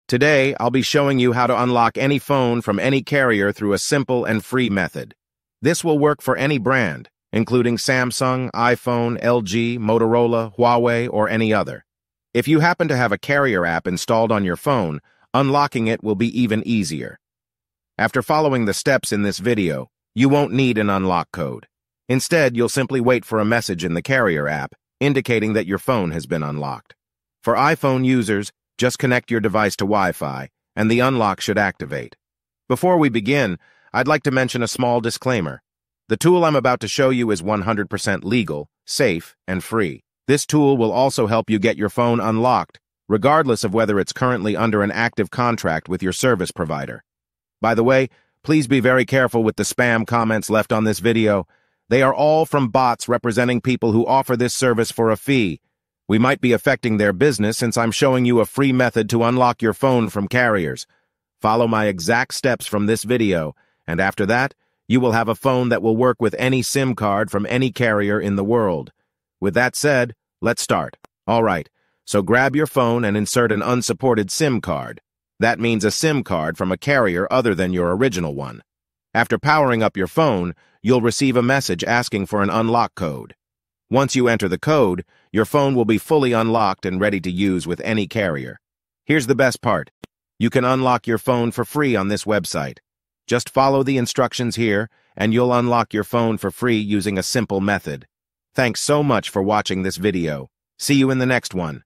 Today, I'll be showing you how to unlock any phone from any carrier through a simple and free method. This will work for any brand, including Samsung, iPhone, LG, Motorola, Huawei, or any other. If you happen to have a carrier app installed on your phone, unlocking it will be even easier. After following the steps in this video, you won't need an unlock code. Instead, you'll simply wait for a message in the carrier app indicating that your phone has been unlocked. For iPhone users, just connect your device to Wi-Fi, and the unlock should activate. Before we begin, I'd like to mention a small disclaimer. The tool I'm about to show you is 100% legal, safe, and free. This tool will also help you get your phone unlocked, regardless of whether it's currently under an active contract with your service provider. By the way, please be very careful with the spam comments left on this video. They are all from bots representing people who offer this service for a fee. We might be affecting their business since I'm showing you a free method to unlock your phone from carriers. Follow my exact steps from this video, and after that, you will have a phone that will work with any SIM card from any carrier in the world. With that said, let's start. All right, so grab your phone and insert an unsupported SIM card. That means a SIM card from a carrier other than your original one. After powering up your phone, you'll receive a message asking for an unlock code. Once you enter the code, your phone will be fully unlocked and ready to use with any carrier. Here's the best part. You can unlock your phone for free on this website. Just follow the instructions here, and you'll unlock your phone for free using a simple method. Thanks so much for watching this video. See you in the next one.